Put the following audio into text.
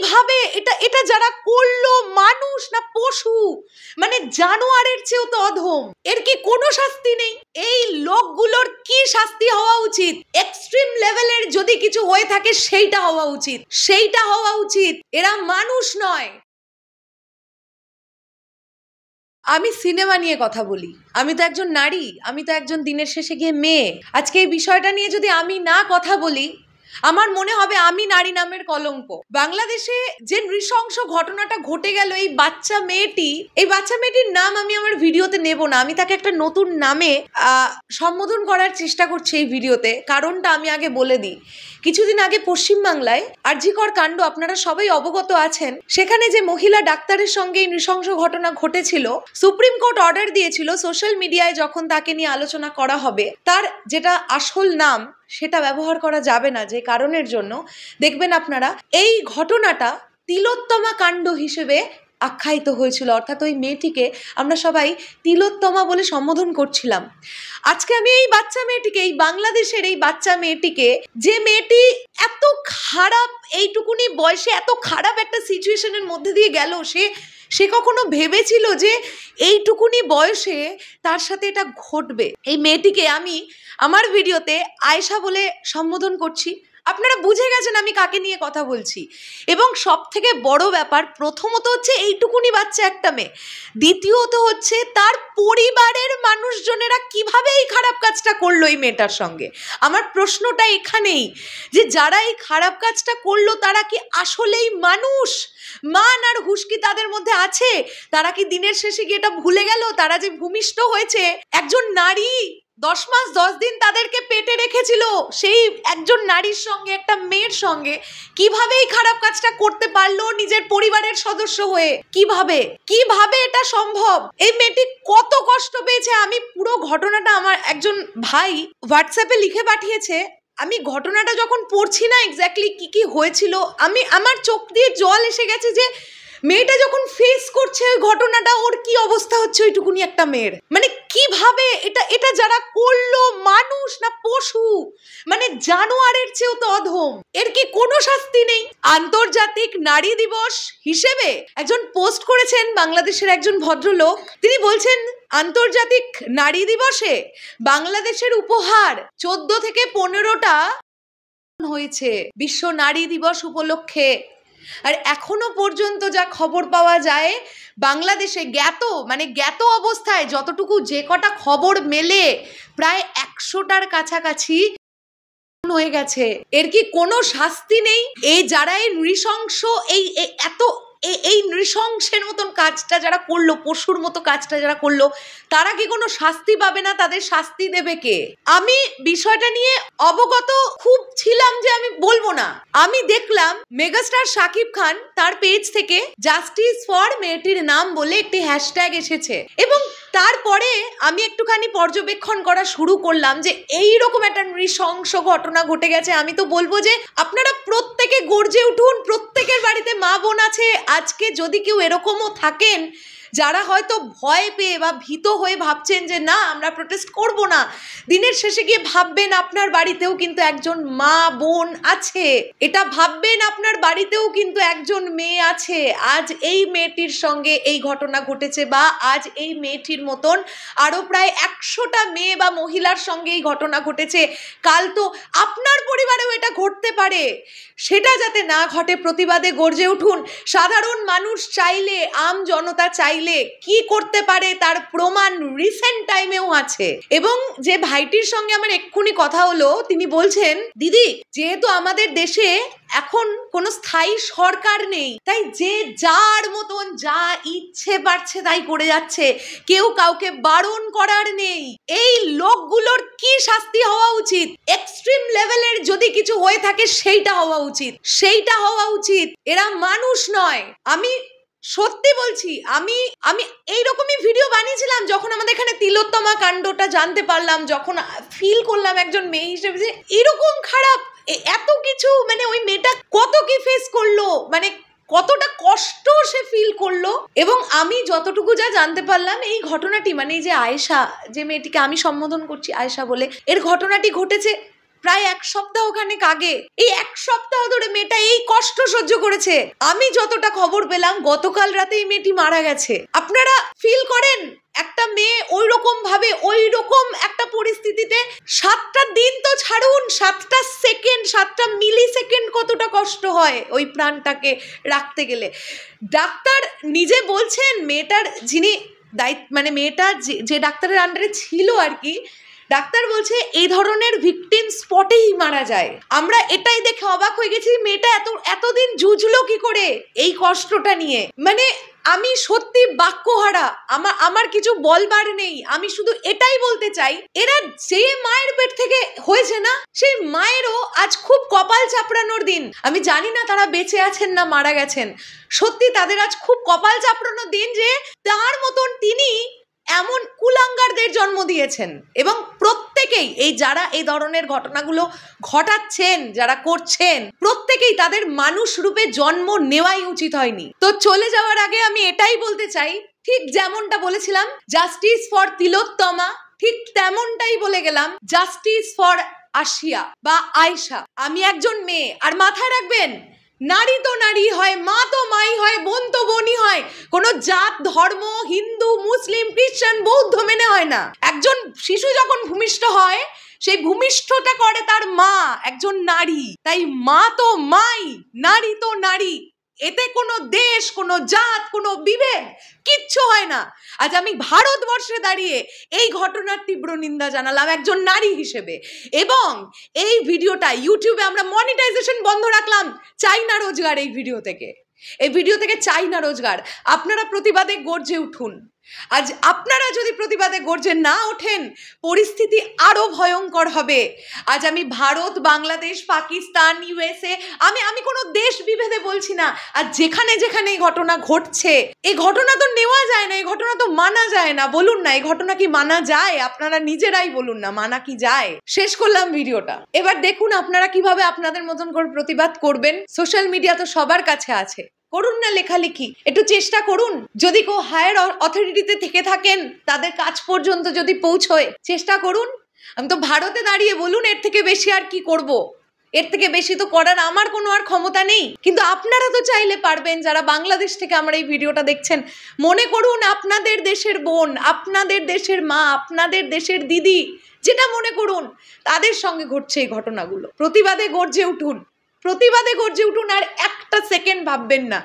কিভাবে এটা এটা যারা করলো মানুষ না পশু, মানে জানোয়ারের চেয়েও তো অধম। এর কি কোনো শাস্তি নেই? এই লোকগুলোর কি শাস্তি হওয়া উচিত? এক্সট্রিম লেভেলের যদি কিছু হয়ে থাকে সেইটা হওয়া উচিত, সেইটা হওয়া উচিত। এরা মানুষ নয়। আমি সিনেমা নিয়ে কথা বলি, আমি তো একজন নারী, আমি তো একজন দিনের শেষে গিয়ে মেয়ে। আজকে এই বিষয়টা নিয়ে যদি আমি না কথা বলি, আমার মনে হবে আমি নারী নামের কলঙ্ক। বাংলাদেশে যে নৃশংস ঘটনাটা ঘটে গেল, এই বাচ্চা মেয়েটির নাম আমি আমার ভিডিওতে নেব না, আমি তাকে একটা নতুন নামে সম্বোধন করার চেষ্টা করছি এই ভিডিওতে। কারণটা আমি আগে বলে দিই। কিছুদিন আগে পশ্চিমবাংলায় আরজিকর কাণ্ড আপনারা সবাই অবগত আছেন। সেখানে যে মহিলা ডাক্তারের সঙ্গে এই নৃশংস ঘটনা ঘটেছিল, সুপ্রিম কোর্ট অর্ডার দিয়েছিল সোশ্যাল মিডিয়ায় যখন তাকে নিয়ে আলোচনা করা হবে, তার যেটা আসল নাম সেটা ব্যবহার করা যাবে না। যে কারণের জন্য দেখবেন আপনারা এই ঘটনাটা তিলোত্তমা কাণ্ড হিসেবে আখ্যায়িত হয়েছিল, অর্থাৎ ওই মেয়েটিকে আমরা সবাই তিলোত্তমা বলে সম্বোধন করছিলাম। আজকে আমি এই বাচ্চা মেয়েটিকে, এই বাংলাদেশের এই বাচ্চা মেয়েটিকে, যে মেয়েটি এত খারাপ, এইটুকুনি বয়সে এত খারাপ একটা সিচুয়েশনের মধ্যে দিয়ে গেল, সে কখনো ভেবেছিল যে এইটুকুনি বয়সে তার সাথে এটা ঘটবে? এই মেয়েটিকে আমি আমার ভিডিওতে আয়েশা বলে সম্বোধন করছি। আপনারা বুঝে গেছেন আমি কাকে নিয়ে কথা বলছি। এবং সব থেকে বড় ব্যাপার, প্রথমত হচ্ছে এইটুকুনি বাচ্চা একটা মেয়ে, দ্বিতীয়ত হচ্ছে তার পরিবারের মানুষজনেরা কিভাবে এই খারাপ কাজটা করলো এই মেয়েটার সঙ্গে। আমার প্রশ্নটা এখানেই যে যারা এই খারাপ কাজটা করলো তারা কি আসলেই মানুষ? মান আর হুঁশ কি তাদের মধ্যে আছে? তারা কি দিনের শেষে গিয়ে এটা ভুলে গেল তারা যে ভূমিষ্ঠ হয়েছে? একজন নারী 10 মাস 10 দিন তাদেরকে পেটে রেখেছিল, সেই একজন নারীর সঙ্গে, একটা মেয়ের সঙ্গে কিভাবে এই খারাপ কাজটা করতে পারলো নিজের পরিবারের সদস্য হয়ে? কিভাবে এটা সম্ভব? এই মেয়েটি কত কষ্ট পেয়েছে। আমি পুরো ঘটনাটা, আমার একজন ভাই হোয়াটসঅ্যাপে লিখে পাঠিয়েছে, আমি ঘটনাটা যখন পড়ছি না এক্স্যাক্টলি কি হয়েছিল, আমার চোখ দিয়ে জল এসে গেছে যে মেয়েটা যখন ফেস করছে ওই ঘটনাটা, ওর কি অবস্থা হচ্ছে ওইটুকুনি একটা মেয়ের। মানে কিভাবে এটা যারা করলো মানুষ না পশু, মানে জানোয়ারের চেয়েও তো অধম। এর কি কোনো শাস্তি নেই? আন্তর্জাতিক নারী দিবস হিসেবে একজন পোস্ট করেছেন বাংলাদেশের একজন ভদ্রলোক, তিনি বলছেন আন্তর্জাতিক নারী দিবসে বাংলাদেশের উপহার 14 থেকে 15টা হয়েছে বিশ্ব নারী দিবস উপলক্ষে। আর এখনো পর্যন্ত যা খবর পাওয়া যায়, বাংলাদেশে জ্ঞাত অবস্থায় যতটুকু যে কটা খবর মেলে, প্রায় 100টার কাছাকাছি হয়ে গেছে। এর কি কোনো শাস্তি নেই? এই যারা এই নৃশংস, এই নৃশংসের মতন কাজটা যারা করলো, পশুর মতো কাজটা যারা করলো, তারা কি কোনো শাস্তি পাবে না? তাদের শাস্তি দেবে কে? আমি বিষয়টা নিয়ে অবগত খুব ছিলাম যে আমি বলবো না। আমি দেখলাম মেগাস্টার শাকিব খান তার পেজ থেকে জাস্টিস ফর মেয়েটির নাম বলে একটি হ্যাশট্যাগ এসেছে, এবং তারপরে আমি একটুখানি পর্যবেক্ষণ করা শুরু করলাম যে এইরকম একটা নৃশংস ঘটনা ঘটে গেছে। আমি তো বলবো যে আপনারা প্রত্যেকে গর্জে উঠুন, প্রত্যেকের বাড়িতে মা বোন আছে। আজকে যদি কেউ এরকমও থাকেন যারা হয়তো ভয় পেয়ে বা ভীত হয়ে ভাবছেন যে না আমরা প্রোটেস্ট করব না, দিনের শেষে গিয়ে ভাববেন আপনার বাড়িতেও কিন্তু একজন মা বোন আছে, এটা ভাববেন আপনার বাড়িতেও কিন্তু একজন মেয়ে আছে। আজ এই মেয়েটির সঙ্গে এই ঘটনা ঘটেছে, বা আজ এই মেয়েটির মতন আরো প্রায় 100টা মেয়ে বা মহিলার সঙ্গে এই ঘটনা ঘটেছে। কাল তো আপনার পরিবারেও এটা ঘটতে পারে। সেটা যাতে না ঘটে প্রতিবাদে গর্জে উঠুন। সাধারণ মানুষ চাইলে, আম জনতা চাইলে কি করতে পারে তার প্রমাণ রিসেন্ট টাইমেও আছে। এবং যে ভাইটির সঙ্গে আমার এক্ষুনি কথা হলো, তিনি বলছেন দিদি, যেহেতু আমাদের দেশে এখন কোনো স্থায়ী সরকার নেই, তাই যে যার মতন যা ইচ্ছে পারছে তাই করে যাচ্ছে, কেউ কাউকে বারণ করার নেই। এই লোকগুলোর কি শাস্তি হওয়া উচিত? এক্সট্রিম লেভেলের যদি কিছু হয়ে থাকে সেইটা হওয়া উচিত। এরা মানুষ নয়। আমি সত্যি বলছি, আমি এইরকমই ভিডিও বানিয়েছিলাম যখন আমাদের এখানে তিলোত্তমা কাণ্ডটা জানতে পারলাম, যখন ফিল করলাম একজন মেয়ে হিসেবে যে এরকম খারাপ এত কিছু, মানে ওই মেয়েটা কত কি ফেস করলো, মানে কতটা কষ্ট সে ফিল করলো। এবং আমি যতটুকু যা জানতে পারলাম, এই ঘটনাটি, মানে এই যে আয়েশা, যে মেয়েটিকে আমি সম্বোধন করছি আয়েশা বলে, এর ঘটনাটি ঘটেছে প্রায় 1 সপ্তাহ খানেক আগে। এই 1 সপ্তাহ ধরে মেয়েটা এই কষ্ট সহ্য করেছে। আমি যতটা খবর পেলাম গতকাল রাতে এই মেয়েটি মারা গেছে। আপনারা ফিল করেন একটা মেয়ে ওইরকম ভাবে, ওইরকম একটা পরিস্থিতিতে 7টা দিন তো ছাড়ুন, 7টা সেকেন্ড, 7টা মিলি সেকেন্ড কতটা কষ্ট হয় ওই প্রাণটাকে রাখতে গেলে। ডাক্তার নিজে বলছেন, মেয়েটার যিনি মানে মেয়েটা যে ডাক্তারের আন্ডারে ছিল আর কি, ডাক্তার বলছে এই ধরনের ভিকটিম স্পটেই মারা যায়। আমরা এটাই দেখে অবাক হয়ে গেছি, মেয়েটা এতদিন জুঝলো কি করে এই কষ্টটা নিয়ে। মানে আমি সত্যি বাক্যহারা, আমার কিছু বলবার নেই। আমি শুধু এটাই বলতে চাই, এরা যে মায়ের পেট থেকে হয়েছে না, সেই মায়েরও আজ খুব কপাল চাপড়ানোর দিন। আমি জানি না তারা বেঁচে আছেন না মারা গেছেন, সত্যি তাদের আজ খুব কপাল চাপড়ানোর দিন যে তার মতন তিনি এমন কুলাঙ্গারদের জন্ম দিয়েছেন। এবং প্রত্যেকেই এই যারা এই ধরনের ঘটনাগুলো ঘটাচ্ছেন, যারা করছেন, প্রত্যেকেই তাদের মানুষ রূপে জন্ম নেওয়াই উচিত হয়নি। তো চলে যাওয়ার আগে আমি এটাই বলতে চাই, ঠিক যেমনটা বলেছিলাম জাস্টিস ফর তিলোত্তমা, ঠিক তেমনটাই বলে গেলাম জাস্টিস ফর আশিয়া বা আয়েশা। আমি একজন মেয়ে, আর মাথায় রাখবেন নারী তো নারী হয়, মা তো মাই হয়, বোন তো বোনই হয়। কোনো জাত ধর্ম হিন্দু মুসলিম খ্রিস্টান বৌদ্ধ মেনে হয় না। একজন শিশু যখন ভূমিষ্ঠ হয়, সেই ভূমিষ্ঠটা করে তার মা, একজন নারী। তাই মা তো মাই, নারী তো নারী। এতে কোনো দেশ, কোনো জাত, কোনো বিভেদ কিচ্ছু হয় না। আজ আমি ভারতবর্ষে দাঁড়িয়ে এই ঘটনার তীব্র নিন্দা জানালাম একজন নারী হিসেবে। এবং এই ভিডিওটা ইউটিউবে আমরা মনিটাইজেশন বন্ধ রাখলাম, চাই না রোজগার এই ভিডিও থেকে। এই ভিডিও থেকে চাই না রোজগার। আপনারা প্রতিবাদে গর্জে উঠুন। আজ আপনারা যদি প্রতিবাদে গর্জে না ওঠেন, পরিস্থিতি আরো ভয়ঙ্কর হবে। আজ আমি ভারত, বাংলাদেশ, পাকিস্তান, ইউএসএ, আমি কোনো দেশ বিভেদে বলছি না। আর যেখানে যেখানে এই ঘটনা ঘটছে, এই ঘটনা তো নেওয়া যায় না, এই ঘটনা তো মানা যায় না। বলুন না, এই ঘটনা কি মানা যায়? আপনারা নিজেরাই বলুন না, মানা কি যায়? শেষ করলাম ভিডিওটা। এবার দেখুন আপনারা কিভাবে আপনাদের মতন করে প্রতিবাদ করবেন। সোশ্যাল মিডিয়া তো সবার কাছে আছে, করুন না লেখালেখি, একটু চেষ্টা করুন। যদি কেউ হায়ার অথরিটিতে থেকে থাকেন, তাদের কাজ পর্যন্ত যদি পৌঁছয়, চেষ্টা করুন। আমি তো ভারতে দাঁড়িয়ে বলুন, এর থেকে বেশি আর কি করব? এর থেকে বেশি তো করার আমার কোনো আর ক্ষমতা নেই। কিন্তু আপনারা তো চাইলে পারবেন। যারা বাংলাদেশ থেকে আমার এই ভিডিওটা দেখছেন, মনে করুন আপনাদের দেশের বোন, আপনাদের দেশের মা, আপনাদের দেশের দিদি, যেটা মনে করুন, তাদের সঙ্গে ঘটছে এই ঘটনাগুলো। প্রতিবাদে গর্জে উঠুন, প্রতিবাদে গর্জে উঠুন, আর একটা সেকেন্ড ভাববেন না